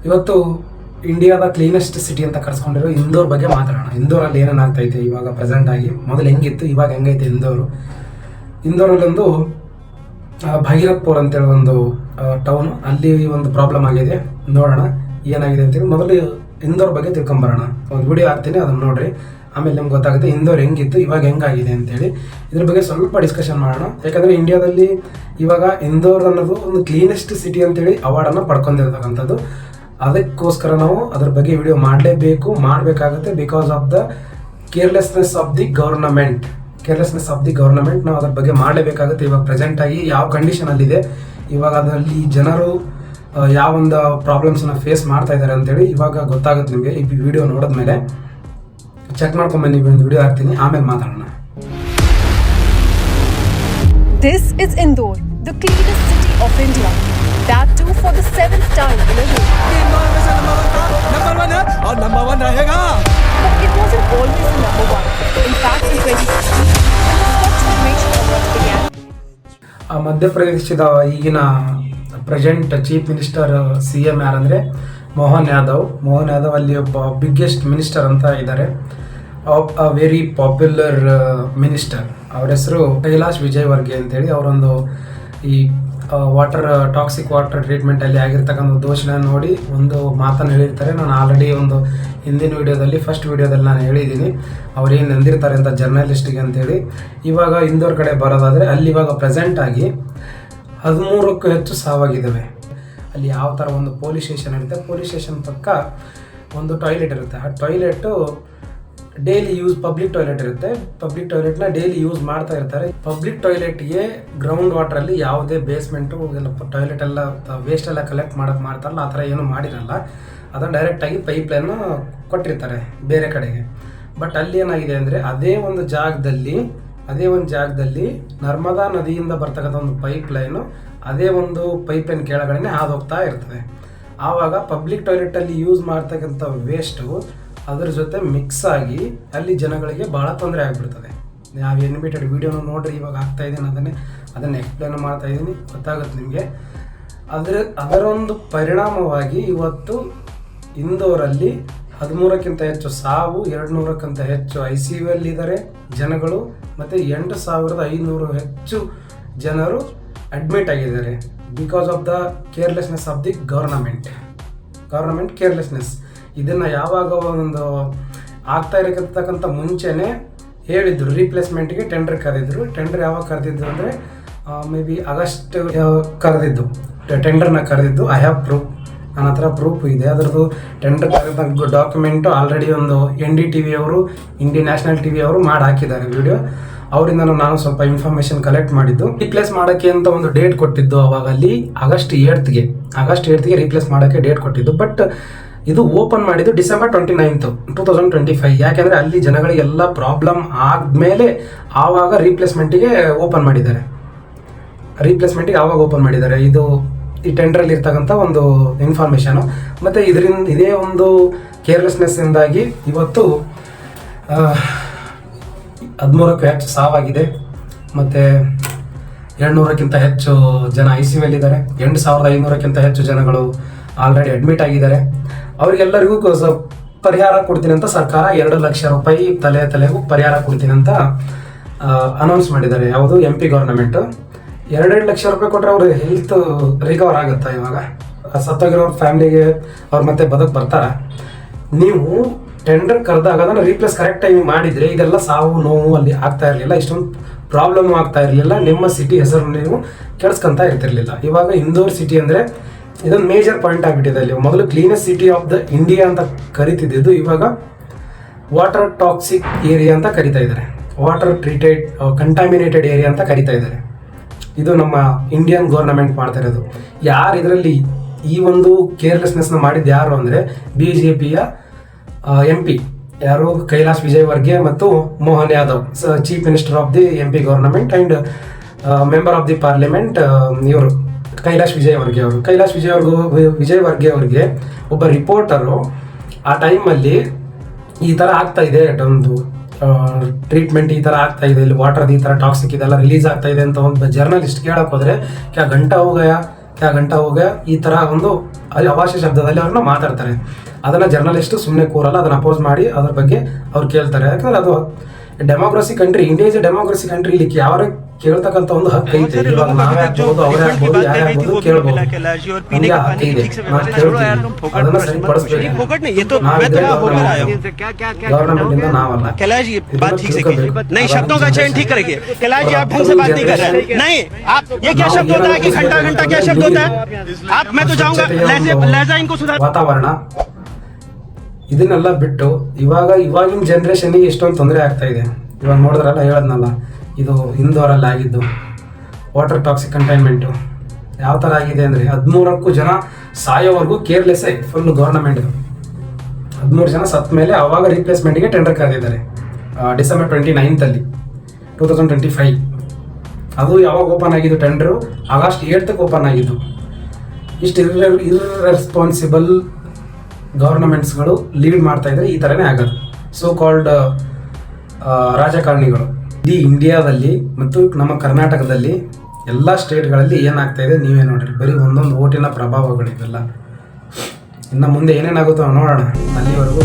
ಇವತ್ತು ಇಂಡಿಯಾದ cleanest city ಅಂತ ಕರೆಸ್ಕೊಂಡಿರೋ ಇಂದೋರ್ ಬಗ್ಗೆ ಮಾತಾಡೋಣ. ಇಂದೋರಲ್ಲಿ ಏನೇನಾಗ್ತೈತೆ ಇವಾಗ ಪ್ರೆಸೆಂಟ್ ಆಗಿ, ಮೊದಲು ಹೆಂಗಿತ್ತು ಇವಾಗ ಹೆಂಗೈತೆ ಇಂದೋರಲ್ಲೊಂದು ಭಗೀರಥ್ಪುರ್ ಅಂತೇಳಿ ಒಂದು ಟೌನ್, ಅಲ್ಲಿ ಒಂದು ಪ್ರಾಬ್ಲಮ್ ಆಗಿದೆ. ನೋಡೋಣ ಏನಾಗಿದೆ ಅಂತೇಳಿ. ಮೊದಲು ಇಂದೋರ್ ಬಗ್ಗೆ ತಿಳ್ಕೊಂಬರೋಣ. ಒಂದು ವಿಡಿಯೋ ಹಾಕ್ತೀನಿ, ಅದನ್ನು ನೋಡ್ರಿ. ಆಮೇಲೆ ನಿಮ್ಗೆ ಗೊತ್ತಾಗುತ್ತೆ ಇಂದೋರ್ ಹೆಂಗಿತ್ತು ಇವಾಗ ಹೆಂಗಾಗಿದೆ ಅಂತೇಳಿ. ಇದ್ರ ಬಗ್ಗೆ ಸ್ವಲ್ಪ ಡಿಸ್ಕಷನ್ ಮಾಡೋಣ. ಯಾಕಂದರೆ ಇಂಡಿಯಾದಲ್ಲಿ ಇವಾಗ ಇಂದೋರ್ ಅನ್ನೋದು ಒಂದು ಕ್ಲೀನೆಸ್ಟ್ ಸಿಟಿ ಅಂತೇಳಿ ಅವಾರ್ಡನ್ನು ಪಡ್ಕೊಂಡಿರ್ತಕ್ಕಂಥದ್ದು. ಅದಕ್ಕೋಸ್ಕರ ನಾವು ಅದ್ರ ಬಗ್ಗೆ ವಿಡಿಯೋ ಮಾಡಬೇಕಾಗುತ್ತೆ. Because of the carelessness of the government ನಾವು ಅದ್ರ ಬಗ್ಗೆ ಮಾಡಲೇಬೇಕಾಗುತ್ತೆ. ಇವಾಗ ಪ್ರೆಸೆಂಟಾಗಿ ಯಾವ ಕಂಡೀಷನಲ್ಲಿದೆ, ಇವಾಗ ಅದರಲ್ಲಿ ಜನರು ಯಾವ ಒಂದು ಪ್ರಾಬ್ಲಮ್ಸನ್ನ ಫೇಸ್ ಮಾಡ್ತಾ ಇದ್ದಾರೆ ಅಂತೇಳಿ ಇವಾಗ ಗೊತ್ತಾಗುತ್ತೆ ನಿಮಗೆ. ಈ ವಿಡಿಯೋ ನೋಡಿದ್ಮೇಲೆ ಚೆಕ್ ಮಾಡ್ಕೊಂಬನ್ನಿ, ಒಂದು ವಿಡಿಯೋ ಹಾಕ್ತೀನಿ, ಆಮೇಲೆ ಮಾತಾಡೋಣ. This is Indore, the cleanest city of India. That too for the 7th time in a row. Number one रहेगा. But it wasn't always the number one. In fact, in 2016, when the Swachh Mission Award began, ಮಧ್ಯಪ್ರದೇಶದ ಈಗಿನ present chief minister CM ಯಾರಂದರೆ ಮೋಹನ್ ಯಾದವ್ ಅಲ್ಲಿ ಒಬ್ಬ biggest minister ಅಂತ ಇದ್ದಾರೆ. Very popular minister. ಅವ್ರ ಹೆಸರು ಕೈಲಾಶ್ ವಿಜಯವರ್ಗಿಯ ಅಂತೇಳಿ. ಅವರೊಂದು ಈ ಟಾಕ್ಸಿಕ್ ವಾಟರ್ ಟ್ರೀಟ್ಮೆಂಟಲ್ಲಿ ಆಗಿರ್ತಕ್ಕಂಥ ದೋಷನ ನೋಡಿ ಒಂದು ಮಾತನ್ನು ಹೇಳಿರ್ತಾರೆ. ನಾನು ಆಲ್ರೆಡಿ ಒಂದು ಹಿಂದಿನ ವಿಡಿಯೋದಲ್ಲಿ ಫಸ್ಟ್ ವಿಡಿಯೋದಲ್ಲಿ ನಾನು ಹೇಳಿದ್ದೀನಿ ಅವ್ರು ಏನು ಅಂದಿರ್ತಾರೆ ಅಂತ ಜರ್ನಲಿಸ್ಟಿಗೆ ಅಂತೇಳಿ. ಇವಾಗ ಇಂದೋರ್ ಕಡೆ ಬರೋದಾದರೆ ಅಲ್ಲಿ ಇವಾಗ ಪ್ರೆಸೆಂಟಾಗಿ 13ಕ್ಕೂ ಹೆಚ್ಚು ಸಾವಾಗಿದ್ದಾವೆ. ಅಲ್ಲಿ ಯಾವ ಥರ ಒಂದು ಪೊಲೀಸ್ ಸ್ಟೇಷನ್ ಇರುತ್ತೆ, ಪೊಲೀಸ್ ಸ್ಟೇಷನ್ ಪಕ್ಕ ಒಂದು ಟಾಯ್ಲೆಟ್ ಇರುತ್ತೆ. ಆ ಟಾಯ್ಲೆಟು ಡೈಲಿ ಪಬ್ಲಿಕ್ ಟಾಯ್ಲೆಟ್ ಇರುತ್ತೆ. ಪಬ್ಲಿಕ್ ಟಾಯ್ಲೆಟ್ನ ಡೈಲಿ ಯೂಸ್ ಮಾಡ್ತಾ ಇರ್ತಾರೆ. ಪಬ್ಲಿಕ್ ಟಾಯ್ಲೆಟ್ಗೆ ಗ್ರೌಂಡ್ ವಾಟ್ರಲ್ಲಿ ಯಾವುದೇ ಬೇಸ್ಮೆಂಟು ಎಲ್ಲ ಟಾಯ್ಲೆಟ್ ಎಲ್ಲ ವೇಸ್ಟ್ ಎಲ್ಲ ಕಲೆಕ್ಟ್ ಮಾಡ್ತಾರಲ್ಲ, ಆ ಥರ ಏನೂ ಮಾಡಿರಲ್ಲ. ಅದನ್ನು ಡೈರೆಕ್ಟಾಗಿ ಪೈಪ್ಲೈನು ಕೊಟ್ಟಿರ್ತಾರೆ ಬೇರೆ ಕಡೆಗೆ. ಬಟ್ ಅಲ್ಲಿ ಏನಾಗಿದೆ ಅಂದರೆ ಅದೇ ಒಂದು ಜಾಗದಲ್ಲಿ ನರ್ಮದಾ ನದಿಯಿಂದ ಬರ್ತಕ್ಕಂಥ ಒಂದು ಪೈಪ್ಲೈನು ಅದೇ ಒಂದು ಪೈಪ್ಲೈನ್ ಕೆಳಗಡೆ ಹಾದೋಗ್ತಾ ಇರ್ತದೆ. ಆವಾಗ ಪಬ್ಲಿಕ್ ಟಾಯ್ಲೆಟಲ್ಲಿ ಯೂಸ್ ಮಾಡ್ತಕ್ಕಂಥ ವೇಸ್ಟು ಅದ್ರ ಜೊತೆ ಮಿಕ್ಸ್ ಆಗಿ ಅಲ್ಲಿ ಜನಗಳಿಗೆ ಭಾಳ ತೊಂದರೆ ಆಗಿಬಿಡ್ತದೆ. ನಾವು ಎನ್ಬಿಟೆಡ್ ವಿಡಿಯೋನ ನೋಡ್ರಿ, ಇವಾಗ ಆಗ್ತಾಯಿದ್ದೀನಿ ಅದನ್ನು ಎಕ್ಸ್ಪ್ಲೇನ್ ಮಾಡ್ತಾ ಇದ್ದೀನಿ, ಗೊತ್ತಾಗುತ್ತೆ ನಿಮಗೆ. ಅದರೊಂದು ಪರಿಣಾಮವಾಗಿ ಇವತ್ತು ಇಂದೋರಲ್ಲಿ 13ಕ್ಕಿಂತ ಹೆಚ್ಚು ಸಾವು, 200ಕ್ಕಿಂತ ಹೆಚ್ಚು ICU ಅಲ್ಲಿದ್ದಾರೆ ಜನಗಳು, ಮತ್ತು 8,500 ಹೆಚ್ಚು ಜನರು ಅಡ್ಮಿಟ್ ಆಗಿದ್ದಾರೆ. Because of the carelessness of the government carelessness. ಇದನ್ನು ಯಾವಾಗ ಒಂದು ಆಗ್ತಾ ಇರತಕ್ಕಂಥ ಮುಂಚೆನೇ ಹೇಳಿದ್ರು, ರೀಪ್ಲೇಸ್ಮೆಂಟ್ಗೆ ಟೆಂಡರ್ ಕರೆದಿದ್ರು. ಟೆಂಡರ್ ಯಾವಾಗ ಕರೆದಿದ್ದು ಅಂದರೆ ಮೇ ಬಿ ಆಗಸ್ಟ್ ಟೆಂಡರ್ನ ಕರೆದಿದ್ದು. ಐ ಹ್ಯಾವ್ ಪ್ರೂಫ್, ನನ್ನ ಹತ್ರ ಪ್ರೂಫ್ ಇದೆ. ಅದರದ್ದು ಟೆಂಡರ್ ಕರೆದ ಡಾಕ್ಯುಮೆಂಟು ಆಲ್ರೆಡಿ ಒಂದು NDTV ಅವರು, ಇಂಡಿಯನ್ ನ್ಯಾಷನಲ್ TV ಅವರು ಮಾಡಿ ಹಾಕಿದ್ದಾರೆ ವಿಡಿಯೋ. ಅವರಿಂದ ನಾನು ಸ್ವಲ್ಪ ಇನ್ಫಾರ್ಮೇಷನ್ ಕಲೆಕ್ಟ್ ಮಾಡಿದ್ದು. ರೀಪ್ಲೇಸ್ ಮಾಡೋಕ್ಕೆ ಅಂತ ಒಂದು ಡೇಟ್ ಕೊಟ್ಟಿದ್ದು. ಅವಾಗ ಅಲ್ಲಿ ಆಗಸ್ಟ್ 8ಗೆ ರೀಪ್ಲೇಸ್ ಮಾಡೋಕ್ಕೆ ಡೇಟ್ ಕೊಟ್ಟಿದ್ದು. ಬಟ್ ಇದು ಓಪನ್ ಮಾಡಿದ್ದು December 29, 2025. ಯಾಕೆಂದರೆ ಅಲ್ಲಿ ಜನಗಳಿಗೆಲ್ಲ ಪ್ರಾಬ್ಲಮ್ ಆದಮೇಲೆ ಆವಾಗ ರೀಪ್ಲೇಸ್ಮೆಂಟಿಗೆ ಓಪನ್ ಮಾಡಿದ್ದಾರೆ. ಇದು ಈ ಟೆಂಡರಲ್ಲಿ ಇರ್ತಕ್ಕಂಥ ಒಂದು ಇನ್ಫಾರ್ಮೇಷನು. ಮತ್ತು ಇದೇ ಒಂದು ಕೇರ್ಲೆಸ್ನೆಸ್ಸಿಂದಾಗಿ ಇವತ್ತು 13ಕ್ಕೂ ಹೆಚ್ಚು ಸಾವಾಗಿದೆ. ಮತ್ತು 200ಕ್ಕಿಂತ ಹೆಚ್ಚು ಜನ ICU ಅಲ್ಲಿದ್ದಾರೆ. 8,500ಕ್ಕಿಂತ ಹೆಚ್ಚು ಜನಗಳು ಆಲ್ರೆಡಿ ಅಡ್ಮಿಟ್ ಆಗಿದ್ದಾರೆ. ಅವರಿಗೆಲ್ಲರಿಗೂ ಪರಿಹಾರ ಕೊಡ್ತೀನಿ ಅಂತ ಸರ್ಕಾರ 2 ಲಕ್ಷ ರೂಪಾಯಿ ತಲೆಗೂ ಪರಿಹಾರ ಕೊಡ್ತೀನಿ ಅಂತ ಅನೌನ್ಸ್ ಮಾಡಿದ್ದಾರೆ. ಯಾವುದು MP ಗೌರ್ನಮೆಂಟು. 2 ಲಕ್ಷ ರೂಪಾಯಿ ಕೊಟ್ಟರೆ ಅವ್ರ ಹೆಲ್ತ್ ರಿಕವರ್ ಆಗುತ್ತಾ? ಇವಾಗ ಸತ್ತೋಗಿರೋರ ಫ್ಯಾಮಿಲಿಗೆ ಅವ್ರು ಮತ್ತೆ ಬರ್ತಾರ? ನೀವು ಟೆಂಡರ್ ಕರೆದಾಗ ಅದನ್ನು ರೀಪ್ಲೇಸ್ ಕರೆಕ್ಟ್ ಟೈಮ್ ಮಾಡಿದರೆ ಇದೆಲ್ಲ ಸಾವು ನೋವು ಅಲ್ಲಿ ಆಗ್ತಾ ಇರಲಿಲ್ಲ, ಇಷ್ಟೊಂದು ಪ್ರಾಬ್ಲಮ್ ಆಗ್ತಾ ಇರಲಿಲ್ಲ, ನಿಮ್ಮ ಸಿಟಿ ಹೆಸರು ನೀವು ಕೆಡಿಸ್ಕೊಂತ ಇರ್ತಿರ್ಲಿಲ್ಲ. ಇವಾಗ ಇಂದೋರ್ ಸಿಟಿ ಅಂದರೆ ಇದೊಂದು ಮೇಜರ್ ಪಾಯಿಂಟ್ ಆಗಿಬಿಟ್ಟಿದೆ. ಅಲ್ಲಿ ಮೊದಲು cleanest city of the India ಅಂತ ಕರಿತಿದ್ದು, ಇವಾಗ ವಾಟರ್ ಟಾಕ್ಸಿಕ್ ಏರಿಯಾ ಅಂತ ಕರಿತಾ ಇದ್ದಾರೆ. ವಾಟರ್ ಟ್ರೀಟೆಡ್ ಕಂಟಾಮಿನೇಟೆಡ್ ಏರಿಯಾ ಅಂತ ಕರಿತಾ ಇದ್ದಾರೆ. ಇದು ನಮ್ಮ ಇಂಡಿಯನ್ ಗೌರ್ನಮೆಂಟ್ ಮಾಡ್ತಾ ಇರೋದು. ಯಾರು ಇದರಲ್ಲಿ ಈ ಒಂದು ಕೇರ್ಲೆಸ್ನೆಸ್ನ ಮಾಡಿದ್ದು ಯಾರು ಅಂದರೆ BJPಯ MP ಯಾರು ಕೈಲಾಶ್ ವಿಜಯವರ್ಗಿಯ ಮತ್ತು Mohan Yadav, chief minister of the MP government and member of the parliament. ಇವರು ಕೈಲಾಶ್ ವಿಜಯವರ್ಗಿಯ ಅವರಿಗೆ ಒಬ್ಬ ರಿಪೋರ್ಟರು ಆ ಟೈಮಲ್ಲಿ ಈ ಥರ ಆಗ್ತಾ ಇದೆ, ಒಂದು ಟ್ರೀಟ್ಮೆಂಟ್ ಈ ಥರ ಆಗ್ತಾ ಇದೆ, ಇಲ್ಲಿ ವಾಟರ್ದು ಈ ಥರ ಟಾಕ್ಸಿಕ್ ಇದೆಲ್ಲ ರಿಲೀಸ್ ಆಗ್ತಾ ಇದೆ ಅಂತ ಒಂದು ಜರ್ನಲಿಸ್ಟ್ ಕೇಳಕ್ಕೆ ಹೋದರೆ ಕ್ಯಾ ಗಂಟಾ ಹೋಗಯ ಕ್ಯಾ ಗಂಟಾ ಹೋಗ ಈ ಥರ ಒಂದು ಅವಾಚ್ಯ ಶಬ್ದದಲ್ಲಿ ಅವ್ರನ್ನ ಮಾತಾಡ್ತಾರೆ. ಅದನ್ನು ಜರ್ನಲಿಸ್ಟು ಸುಮ್ಮನೆ ಕೂರಲ್ಲ, ಅದನ್ನು ಅಪೋಸ್ ಮಾಡಿ ಅದ್ರ ಬಗ್ಗೆ ಅವ್ರು ಕೇಳ್ತಾರೆ. ಯಾಕಂದ್ರೆ ಅದು democracy country, India is A democracy country. ಇಲ್ಲಿ ಯಾರ ಕೇಳ್ತಕ್ಕಂಥ ಒಂದು ಹಕ್ಕು ಐತೆ. ಇವಾಗ ನಾವೇ ಆಗ್ಬೋದು, ಅವರೇ ಆಗ್ಬೋದು, ಯಾರೇ ಆಗ್ಬೋದು ಕೇಳ್ಬೋದು. ನಮಗೆ ಹಕ್ಕು ಇದೆ, ನಾವು ಕೇಳ್ತೀವಿ, ಅದನ್ನ ಸರಿಪಡಿಸ್ಬೇಕು. ಗವರ್ನಮೆಂಟ್ ಇಂದ ನಾವಲ್ಲ. कैलाश जी बात ठीक से कीजिए, नहीं शब्दों का चयन ठीक करेंगे। कैलाश जी आप ढंग से बात नहीं कर रहे हैं। नहीं आप ये क्या शब्द होता है कि घंटा घंटा क्या शब्द होता है? आप मैं तो चाहूंगा लहजा इनको सुधार. ವಾತಾವರಣ ಇದನ್ನೆಲ್ಲ ಬಿಟ್ಟು ಇವಾಗಿನ ಜನ್ರೇಷನ್ಗೆ ಎಷ್ಟೊಂದು ತೊಂದರೆ ಆಗ್ತಾ ಇದೆ. ಇವಾಗ ನೋಡಿದ್ರಲ್ಲ, ಹೇಳದ್ನಲ್ಲ, ಇದು ಇಂದೋರಲ್ಲಿ ಆಗಿದ್ದು ವಾಟರ್ ಟಾಕ್ಸಿಕ್ ಕಂಟೈನ್ಮೆಂಟು ಯಾವ ಥರ ಆಗಿದೆ ಅಂದರೆ 13 ಜನ ಸಾಯೋವರೆಗೂ ಕೇರ್ಲೆಸ್ ಆಗಿ ಫುಲ್ ಗೌರ್ನಮೆಂಟ್. 13 ಜನ ಸತ್ತ ಮೇಲೆ ಅವಾಗ ರೀಪ್ಲೇಸ್ಮೆಂಟ್ಗೆ ಟೆಂಡರ್ ಕರೆದಿದ್ದಾರೆ ಡಿಸೆಂಬರ್ 29 2025. ಅದು ಯಾವಾಗ ಓಪನ್ ಆಗಿದ್ದು ಟೆಂಡರು? ಆಗಸ್ಟ್ 8 ಓಪನ್ ಆಗಿದ್ದು. ಇಷ್ಟು ಇರ್ರೆಸ್ಪಾನ್ಸಿಬಲ್ ಗೌರ್ನಮೆಂಟ್ಸ್ಗಳು ಲೀಡ್ ಮಾಡ್ತಾ ಇದ್ರೆ ಈ ಥರನೇ ಆಗೋದು. ಸೋ ಕಾಲ್ಡ್ ರಾಜಕಾರಣಿಗಳು ಇಡೀ ಇಂಡಿಯಾದಲ್ಲಿ ಮತ್ತು ನಮ್ಮ ಕರ್ನಾಟಕದಲ್ಲಿ ಎಲ್ಲ ಸ್ಟೇಟ್ಗಳಲ್ಲಿ ಏನಾಗ್ತಾ ಇದೆ ನೀವೇ ನೋಡ್ರಿ. ಬರೀ ಒಂದೊಂದು ಓಟಿನ ಪ್ರಭಾವಗಳು ಇವೆಲ್ಲ. ಇನ್ನು ಮುಂದೆ ಏನೇನಾಗುತ್ತೋ ನೋಡೋಣ. ಅಲ್ಲಿವರೆಗೂ